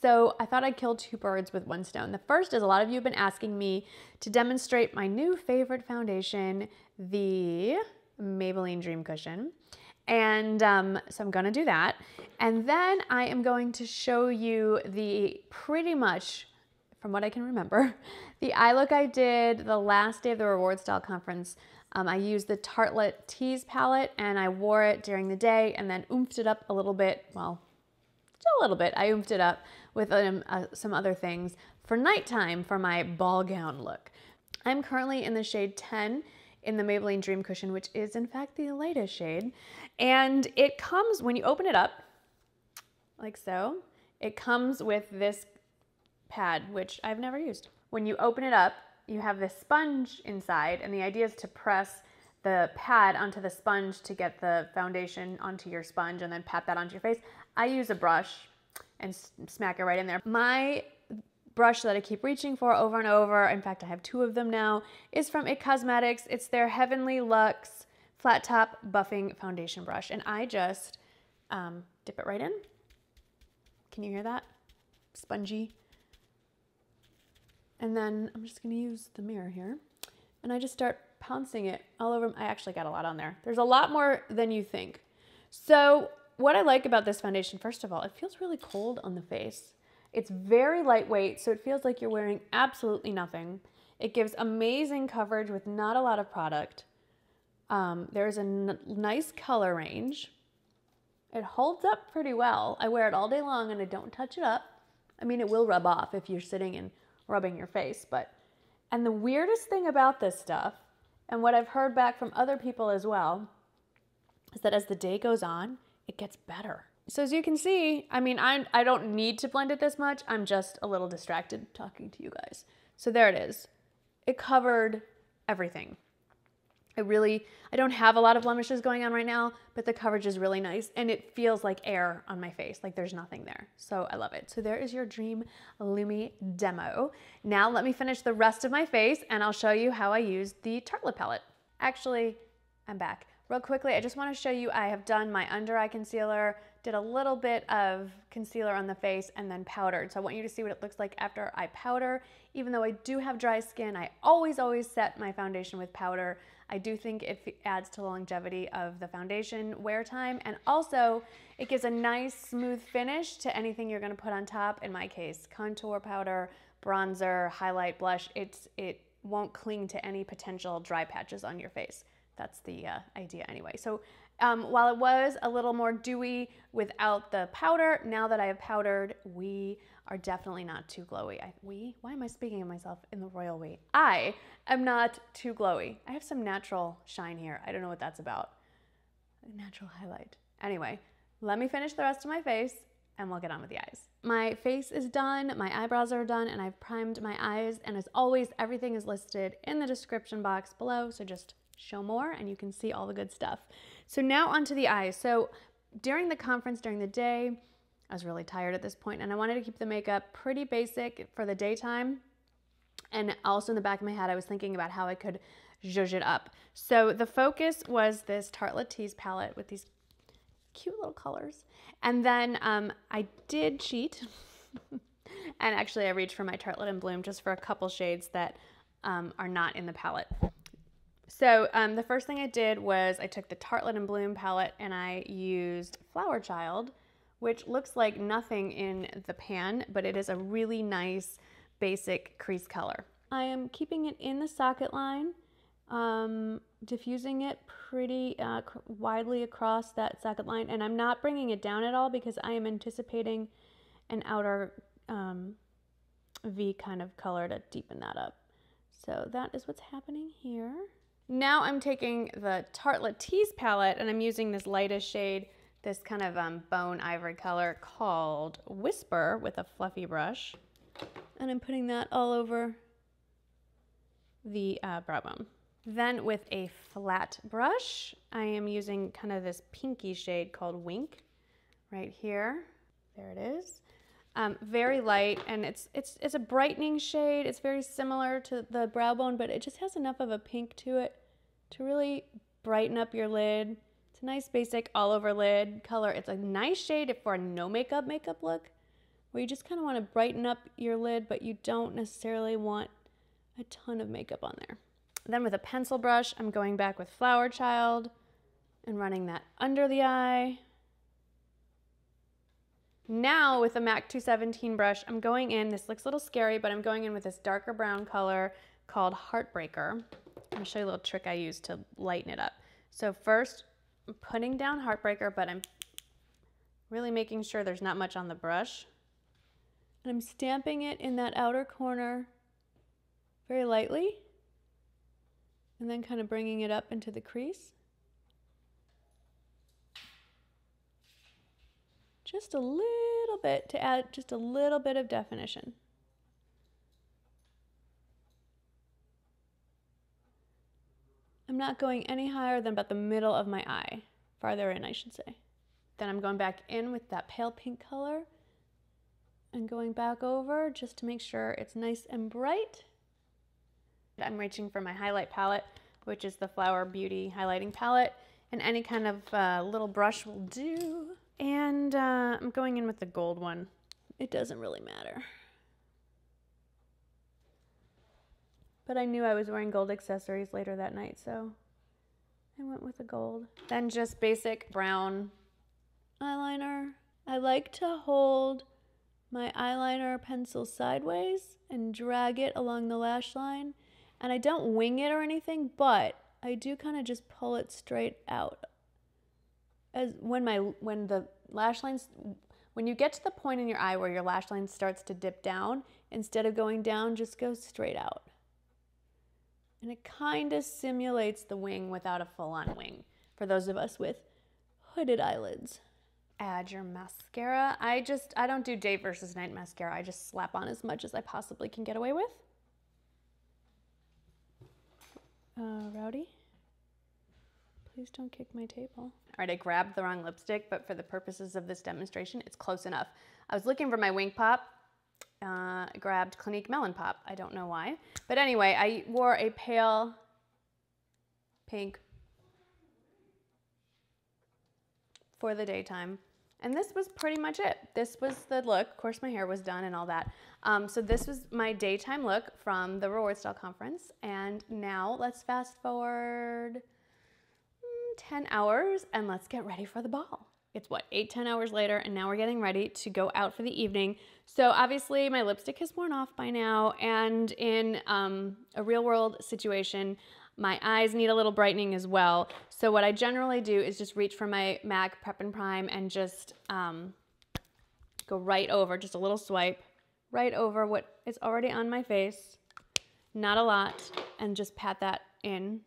So I thought I'd kill two birds with one stone. The first is a lot of you have been asking me to demonstrate my new favorite foundation, the Maybelline Dream Cushion. And so I'm gonna do that. And then I am going to show you the pretty much, from what I can remember, the eye look I did the last day of the Reward Style Conference. I used the Tartelette Tease palette and I wore it during the day and then oomphed it up a little bit. Well, just a little bit. I oomphed it up with some other things for nighttime for my ball gown look. I'm currently in the shade 10 in the Maybelline Dream Cushion, which is in fact the lightest shade. And it comes, when you open it up, like so, it comes with this pad, which I've never used. When you open it up, you have this sponge inside, and the idea is to press the pad onto the sponge to get the foundation onto your sponge and then pat that onto your face. I use a brush and smack it right in there. My brush that I keep reaching for over and over, in fact I have two of them now, is from IT Cosmetics. It's their Heavenly Luxe Flat Top Buffing Foundation Brush, and I just dip it right in. Can you hear that? Spongy. And then I'm just gonna use the mirror here, and I just start pouncing it all over. I actually got a lot on there. There's a lot more than you think. So what I like about this foundation, first of all, it feels really cold on the face. It's very lightweight, so it feels like you're wearing absolutely nothing. It gives amazing coverage with not a lot of product. There's a nice color range. It holds up pretty well. I wear it all day long and I don't touch it up. I mean, it will rub off if you're sitting and rubbing your face, and the weirdest thing about this stuff, and what I've heard back from other people as well, is that as the day goes on, it gets better. So as you can see, I mean, I don't need to blend it this much. I'm just a little distracted talking to you guys. So there it is. It covered everything. I don't have a lot of blemishes going on right now, but the coverage is really nice and it feels like air on my face, like there's nothing there. So I love it. So there is your Dream Lumi demo. Now let me finish the rest of my face and I'll show you how I use the Tartelette palette. Actually, I'm back. Real quickly, I just want to show you I have done my under eye concealer, did a little bit of concealer on the face and then powdered. So I want you to see what it looks like after I powder. Even though I do have dry skin, I always set my foundation with powder. I do think it adds to the longevity of the foundation wear time, and also it gives a nice smooth finish to anything you're going to put on top. In my case, contour powder, bronzer, highlight, blush. It won't cling to any potential dry patches on your face. That's the idea anyway. So while it was a little more dewy without the powder, now that I have powdered, we are definitely not too glowy. Why am I speaking of myself in the royal we? I am not too glowy. I have some natural shine here. I don't know what that's about. Natural highlight. Anyway, let me finish the rest of my face and we'll get on with the eyes. My face is done, my eyebrows are done, and I've primed my eyes. And as always, everything is listed in the description box below. So just show more and you can see all the good stuff. So now onto the eyes. So during the conference, during the day, I was really tired at this point and I wanted to keep the makeup pretty basic for the daytime. And also in the back of my head, I was thinking about how I could zhuzh it up. So the focus was this Tartelette Tease palette with these cute little colors. And then I did cheat. And actually I reached for my Tartelette in Bloom just for a couple shades that are not in the palette. So the first thing I did was I took the Tartelette in Bloom palette and I used Flower Child, which looks like nothing in the pan, but it is a really nice basic crease color. I am keeping it in the socket line, diffusing it pretty widely across that socket line, and I'm not bringing it down at all because I am anticipating an outer V kind of color to deepen that up. So that is what's happening here. Now I'm taking the Tartelette Tease palette and I'm using this lightest shade, this kind of bone ivory color called Whisper with a fluffy brush. And I'm putting that all over the brow bone. Then with a flat brush, I am using kind of this pinky shade called Wink right here. There it is. Very light, and it's a brightening shade. It's very similar to the brow bone, but it just has enough of a pink to it to really brighten up your lid. It's a nice basic all over lid color. It's a nice shade for a no makeup look, where you just kind of want to brighten up your lid, but you don't necessarily want a ton of makeup on there. Then with a pencil brush, I'm going back with Flower Child and running that under the eye. Now with the MAC 217 brush, I'm going in, this looks a little scary, but I'm going in with this darker brown color called Heartbreaker. I'm gonna show you a little trick I use to lighten it up. So first, I'm putting down Heartbreaker, but I'm really making sure there's not much on the brush. And I'm stamping it in that outer corner very lightly, and then kind of bringing it up into the crease. Just a little bit to add just a little bit of definition. I'm not going any higher than about the middle of my eye, farther in I should say. Then I'm going back in with that pale pink color and going back over just to make sure it's nice and bright. I'm reaching for my highlight palette, which is the Flower Beauty highlighting palette, and any kind of little brush will do. And I'm going in with the gold one. It doesn't really matter. But I knew I was wearing gold accessories later that night, so I went with the gold. Then just basic brown eyeliner. I like to hold my eyeliner pencil sideways and drag it along the lash line. And I don't wing it or anything, but I do kind of just pull it straight out. As when the lash lines, when you get to the point in your eye where your lash line starts to dip down, instead of going down, just go straight out. And it kind of simulates the wing without a full-on wing, for those of us with hooded eyelids. Add your mascara. I don't do day versus night mascara. I just slap on as much as I possibly can get away with. Rowdy, please don't kick my table. All right, I grabbed the wrong lipstick, but for the purposes of this demonstration, it's close enough. I was looking for my wing pop. I grabbed Clinique Melon Pop. I don't know why. But anyway, I wore a pale pink for the daytime. And this was pretty much it. This was the look. Of course, my hair was done and all that. So this was my daytime look from the Reward Style Conference. And now let's fast forward 10 hours and let's get ready for the ball. It's what, 8-10 hours later, and now we're getting ready to go out for the evening. So obviously my lipstick has worn off by now, and in a real world situation, my eyes need a little brightening as well. So what I generally do is just reach for my MAC Prep and Prime and just go right over, just a little swipe, right over what is already on my face, not a lot, and just pat that in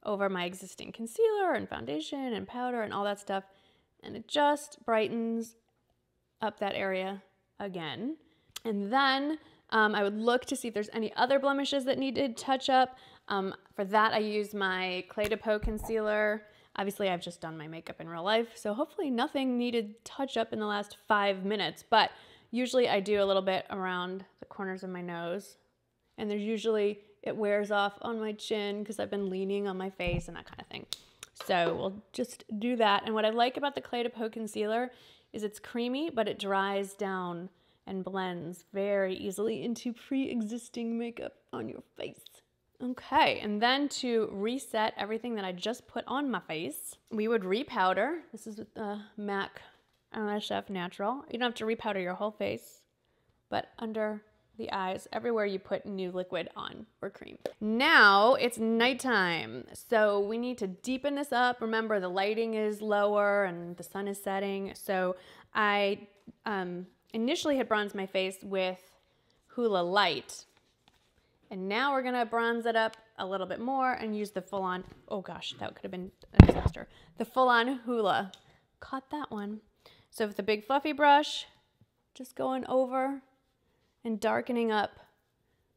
over my existing concealer and foundation and powder and all that stuff. And it just brightens up that area again. And then I would look to see if there's any other blemishes that needed touch up. For that, I use my Clé de Peau concealer. Obviously, I've just done my makeup in real life, so hopefully nothing needed touch up in the last 5 minutes. But usually I do a little bit around the corners of my nose. And there's usually, it wears off on my chin because I've been leaning on my face and that kind of thing. So we'll just do that. And what I like about the Clé de Peau concealer is it's creamy, but it dries down and blends very easily into pre-existing makeup on your face. Okay, and then to reset everything that I just put on my face, we would repowder. This is with the MAC Chef Natural. You don't have to repowder your whole face, but under the eyes, everywhere you put new liquid on or cream. Now it's nighttime, so we need to deepen this up. Remember, the lighting is lower and the sun is setting. So I initially had bronzed my face with Hoola Light. And now we're gonna bronze it up a little bit more and use the full-on, oh gosh, that could have been a disaster. The full-on Hoola. Caught that one. So with the big fluffy brush, just going over and darkening up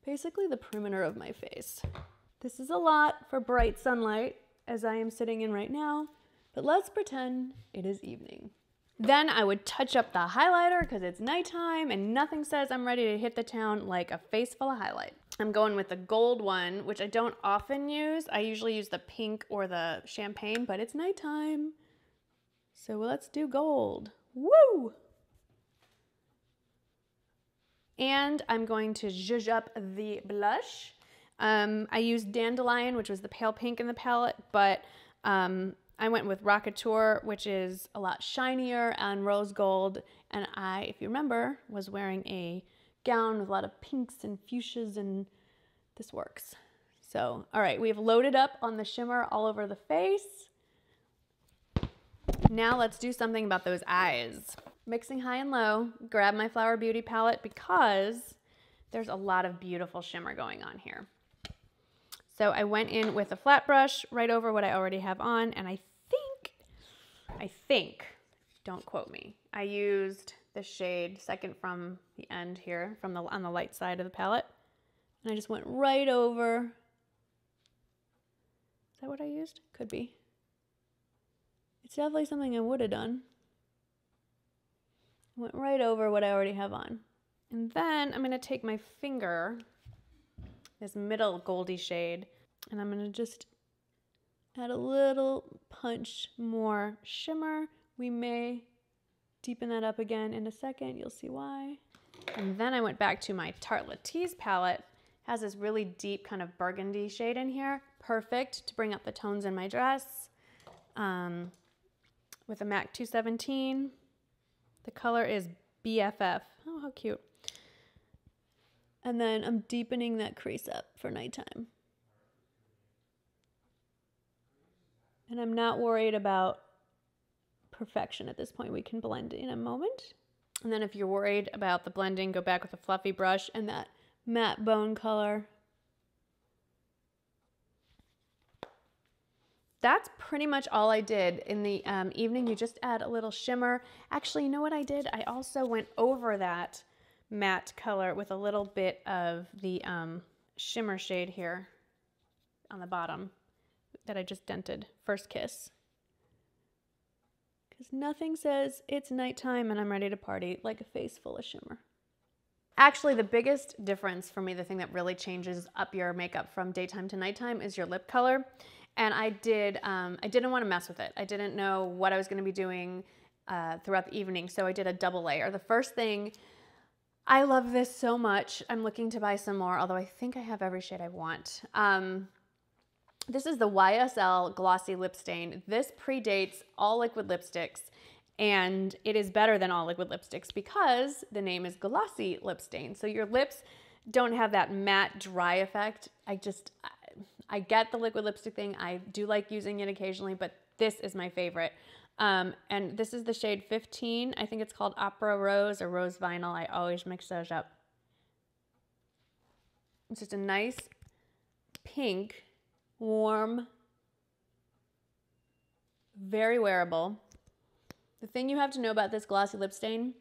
basically the perimeter of my face. This is a lot for bright sunlight, as I am sitting in right now, but let's pretend it is evening. Then I would touch up the highlighter because it's nighttime and nothing says I'm ready to hit the town like a face full of highlight. I'm going with the gold one, which I don't often use. I usually use the pink or the champagne, but it's nighttime. So let's do gold. Woo! And I'm going to zhuzh up the blush. I used Dandelion, which was the pale pink in the palette, but I went with Rockateur, which is a lot shinier, and rose gold. And I, if you remember, was wearing a gown with a lot of pinks and fuchsias, and this works. So, all right, we have loaded up on the shimmer all over the face. Now let's do something about those eyes. Mixing high and low, grab my Flower Beauty palette because there's a lot of beautiful shimmer going on here. So I went in with a flat brush right over what I already have on, and I think, don't quote me, I used the shade second from the end here, on the light side of the palette, and I just went right over. Is that what I used? Could be. It's definitely something I would have done. Went right over what I already have on. And then I'm gonna take my finger, this middle goldy shade, and I'm gonna just add a little punch more shimmer. We may deepen that up again in a second, you'll see why. And then I went back to my Tarte Latisse palette. It has this really deep kind of burgundy shade in here. Perfect to bring up the tones in my dress. With a MAC 217. The color is BFF. Oh, how cute. And then I'm deepening that crease up for nighttime. And I'm not worried about perfection at this point. We can blend in a moment. And then if you're worried about the blending, go back with a fluffy brush and that matte bone color. That's pretty much all I did in the evening. You just add a little shimmer. Actually, you know what I did? I also went over that matte color with a little bit of the shimmer shade here on the bottom that I just dented, First Kiss. Because nothing says it's nighttime and I'm ready to party like a face full of shimmer. Actually, the biggest difference for me, the thing that really changes up your makeup from daytime to nighttime, is your lip color. And I didn't want to mess with it. I didn't know what I was going to be doing throughout the evening, so I did a double layer. The first thing, I love this so much. I'm looking to buy some more, although I think I have every shade I want. This is the YSL Glossy Lip Stain. This predates all liquid lipsticks, and it is better than all liquid lipsticks because the name is Glossy Lip Stain. So your lips don't have that matte, dry effect. I get the liquid lipstick thing. I do like using it occasionally, but this is my favorite. And this is the shade 15. I think it's called Opera Rose or Rose Vinyl. I always mix those up. It's just a nice pink, warm, very wearable. The thing you have to know about this glossy lip stain,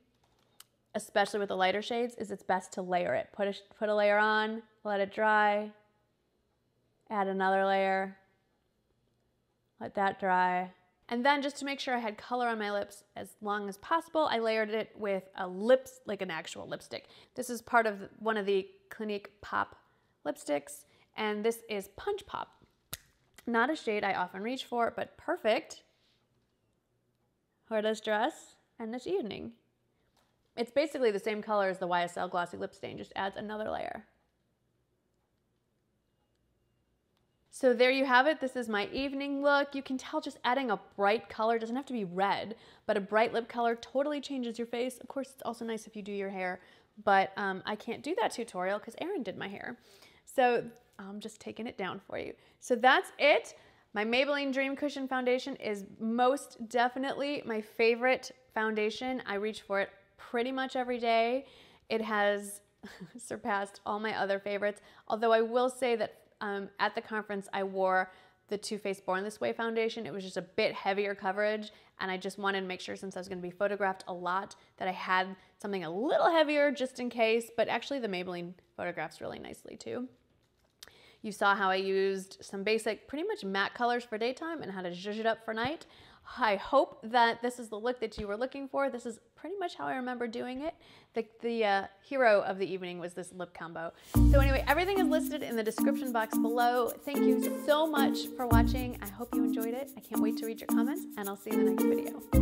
especially with the lighter shades, is it's best to layer it. Put a layer on, let it dry, add another layer, let that dry. And then just to make sure I had color on my lips as long as possible, I layered it with like an actual lipstick. This is part of one of the Clinique Pop lipsticks, and this is Punch Pop. Not a shade I often reach for, but perfect for this dress and this evening. It's basically the same color as the YSL Glossy Lip Stain, just adds another layer. So there you have it. This is my evening look. You can tell just adding a bright color, doesn't have to be red, but a bright lip color totally changes your face. Of course, it's also nice if you do your hair, but I can't do that tutorial because Erin did my hair. So I'm just taking it down for you. So that's it. My Maybelline Dream Cushion Foundation is most definitely my favorite foundation. I reach for it pretty much every day. It has surpassed all my other favorites, although I will say that at the conference, I wore the Too Faced Born This Way foundation. It was just a bit heavier coverage, and I just wanted to make sure, since I was going to be photographed a lot, that I had something a little heavier just in case, but actually the Maybelline photographs really nicely too. You saw how I used some basic, pretty much matte colors for daytime and how to zhuzh it up for night. I hope that this is the look that you were looking for. This is pretty much how I remember doing it. The hero of the evening was this lip combo. So anyway, everything is listed in the description box below. Thank you so much for watching. I hope you enjoyed it. I can't wait to read your comments, and I'll see you in the next video.